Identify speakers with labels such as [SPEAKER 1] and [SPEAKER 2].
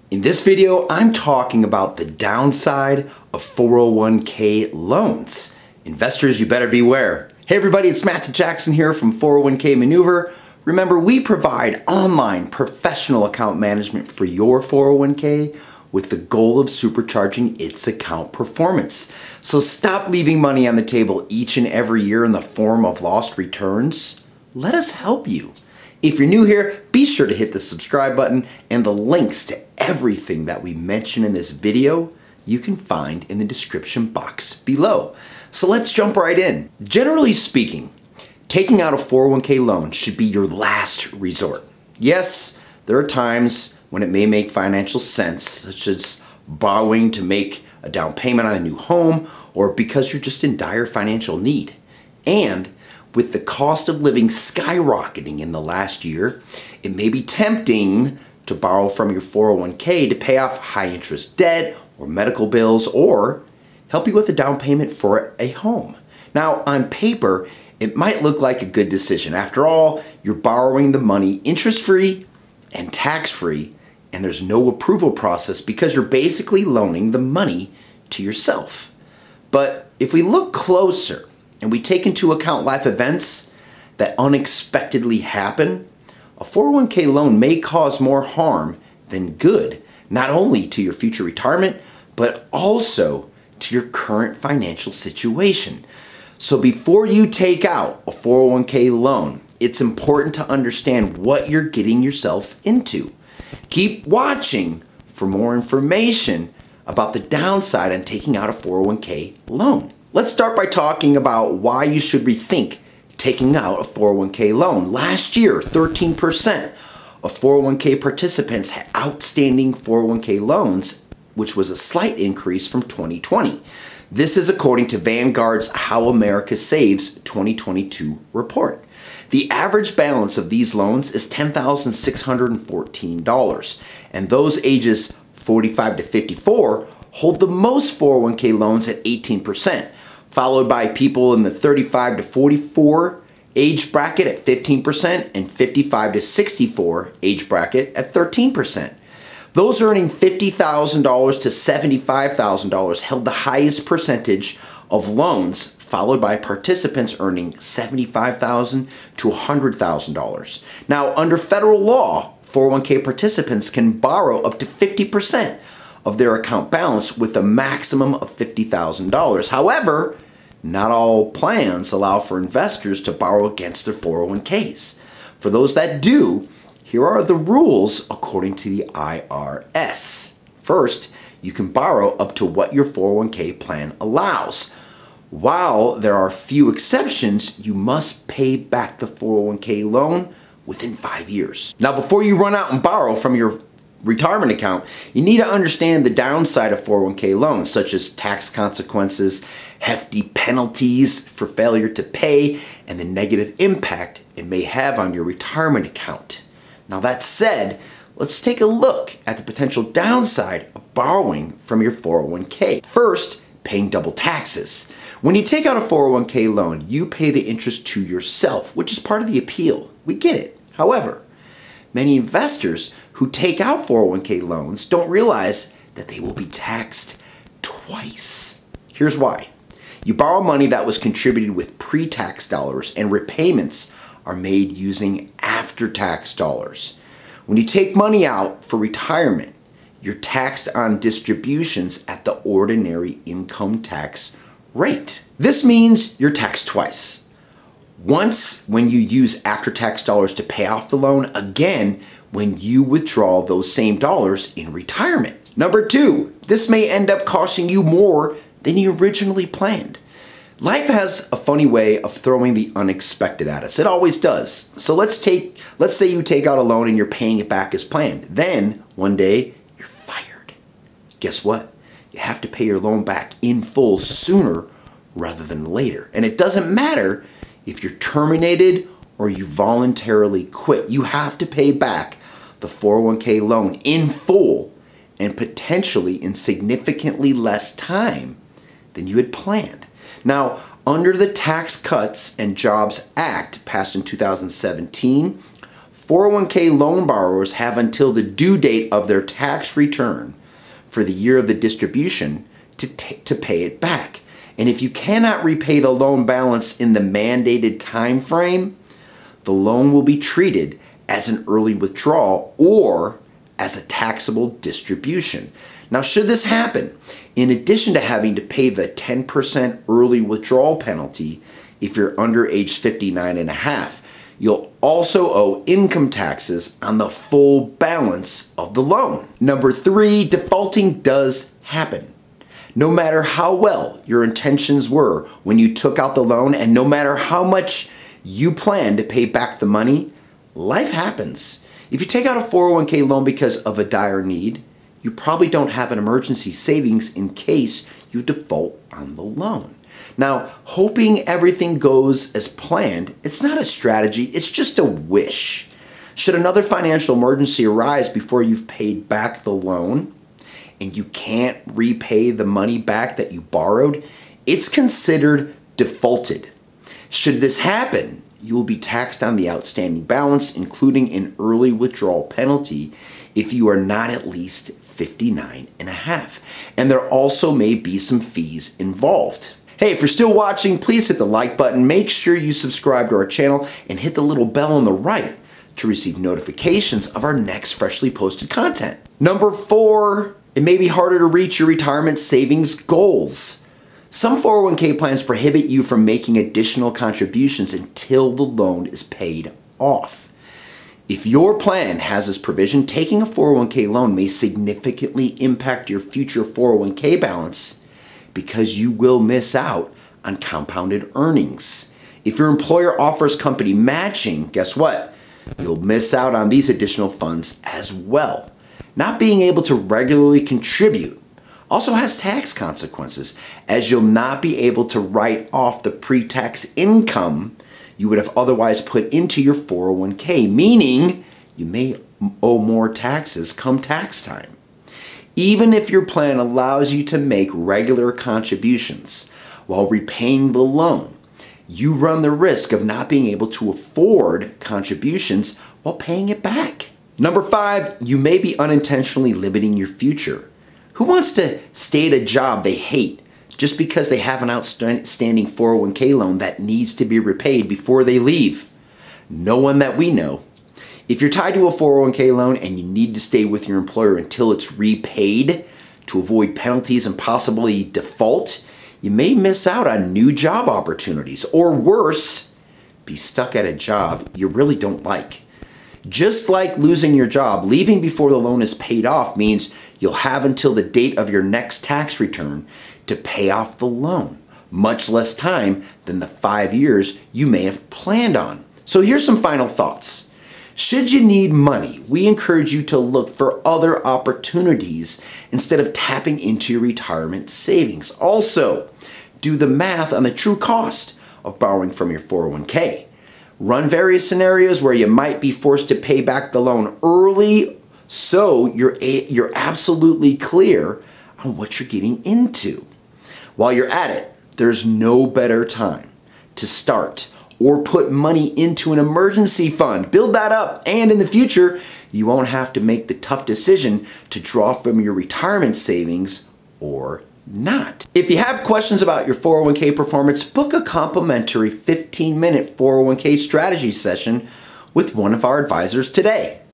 [SPEAKER 1] In this video, I'm talking about the downside of 401k loans. Investors, you better beware. Hey everybody, it's Matthew Jackson here from 401k Maneuver. Remember, we provide online professional account management for your 401k with the goal of supercharging its account performance. So stop leaving money on the table each and every year in the form of lost returns. Let us help you. If you're new here, be sure to hit the subscribe button, and the links to everything that we mention in this video you can find in the description box below. So let's jump right in. Generally speaking, taking out a 401k loan should be your last resort. Yes, there are times when it may make financial sense, such as borrowing to make a down payment on a new home or because you're just in dire financial need. And with the cost of living skyrocketing in the last year, it may be tempting to borrow from your 401k to pay off high interest debt or medical bills or help you with a down payment for a home. Now, on paper, it might look like a good decision. After all, you're borrowing the money interest-free and tax-free, and there's no approval process because you're basically loaning the money to yourself. But if we look closer and we take into account life events that unexpectedly happen, a 401k loan may cause more harm than good, not only to your future retirement, but also to your current financial situation. So before you take out a 401k loan, it's important to understand what you're getting yourself into. Keep watching for more information about the downside on taking out a 401k loan. Let's start by talking about why you should rethink taking out a 401k loan. Last year, 13% of 401k participants had outstanding 401k loans, which was a slight increase from 2020. This is according to Vanguard's How America Saves 2022 report. The average balance of these loans is $10,614, and those ages 45 to 54 hold the most 401k loans at 18%, followed by people in the 35 to 44 age bracket at 15% and 55 to 64 age bracket at 13%. Those earning $50,000 to $75,000 held the highest percentage of loans, followed by participants earning $75,000 to $100,000. Now, under federal law, 401k participants can borrow up to 50% of their account balance with a maximum of $50,000. However, not all plans allow for investors to borrow against their 401ks. For those that do, here are the rules according to the IRS. First, you can borrow up to what your 401k plan allows. While there are few exceptions, you must pay back the 401k loan within 5 years. Now, before you run out and borrow from your retirement account, you need to understand the downside of 401k loans, such as tax consequences, hefty penalties for failure to pay, and the negative impact it may have on your retirement account. Now, that said, let's take a look at the potential downside of borrowing from your 401k. First, paying double taxes. When you take out a 401k loan, you pay the interest to yourself, which is part of the appeal. We get it. However, many investors who take out 401k loans don't realize that they will be taxed twice. Here's why. You borrow money that was contributed with pre-tax dollars, and repayments are made using after-tax dollars. When you take money out for retirement, you're taxed on distributions at the ordinary income tax rate. This means you're taxed twice. Once when you use after-tax dollars to pay off the loan, again when you withdraw those same dollars in retirement. Number two, this may end up costing you more than you originally planned. Life has a funny way of throwing the unexpected at us. It always does. So let's say you take out a loan and you're paying it back as planned. Then one day you're fired. Guess what? You have to pay your loan back in full sooner rather than later. And it doesn't matter if you're terminated or you voluntarily quit. You have to pay back the 401k loan in full and potentially in significantly less time than you had planned. Now, under the Tax Cuts and Jobs Act passed in 2017, 401k loan borrowers have until the due date of their tax return for the year of the distribution to pay it back. And if you cannot repay the loan balance in the mandated time frame, the loan will be treated as an early withdrawal or as a taxable distribution. Now, should this happen, in addition to having to pay the 10% early withdrawal penalty if you're under age 59 and a half, you'll also owe income taxes on the full balance of the loan. Number 3, defaulting does happen. No matter how well your intentions were when you took out the loan, and no matter how much you plan to pay back the money, life happens. If you take out a 401k loan because of a dire need, you probably don't have an emergency savings in case you default on the loan. Now, hoping everything goes as planned, it's not a strategy, it's just a wish. Should another financial emergency arise before you've paid back the loan and you can't repay the money back that you borrowed, it's considered defaulted. Should this happen, you will be taxed on the outstanding balance, including an early withdrawal penalty if you are not at least 59 and a half. And there also may be some fees involved. Hey, if you're still watching, please hit the like button. Make sure you subscribe to our channel and hit the little bell on the right to receive notifications of our next freshly posted content. Number 4, it may be harder to reach your retirement savings goals. Some 401k plans prohibit you from making additional contributions until the loan is paid off. If your plan has this provision, taking a 401k loan may significantly impact your future 401k balance because you will miss out on compounded earnings. If your employer offers company matching, guess what? You'll miss out on these additional funds as well. Not being able to regularly contribute also has tax consequences, as you'll not be able to write off the pre-tax income you would have otherwise put into your 401k, meaning you may owe more taxes come tax time. Even if your plan allows you to make regular contributions while repaying the loan, you run the risk of not being able to afford contributions while paying it back. Number 5, you may be unintentionally limiting your future. Who wants to stay at a job they hate just because they have an outstanding 401k loan that needs to be repaid before they leave? No one that we know. If you're tied to a 401k loan and you need to stay with your employer until it's repaid to avoid penalties and possibly default, you may miss out on new job opportunities, or worse, be stuck at a job you really don't like. Just like losing your job, leaving before the loan is paid off means you'll have until the date of your next tax return to pay off the loan, much less time than the 5 years you may have planned on. So here's some final thoughts. Should you need money, we encourage you to look for other opportunities instead of tapping into your retirement savings. Also, do the math on the true cost of borrowing from your 401k. Run various scenarios where you might be forced to pay back the loan early so you're absolutely clear on what you're getting into. While you're at it, there's no better time to start or put money into an emergency fund. Build that up, and in the future, you won't have to make the tough decision to draw from your retirement savings or not. If you have questions about your 401k performance, book a complimentary 15-minute 401k strategy session with one of our advisors today.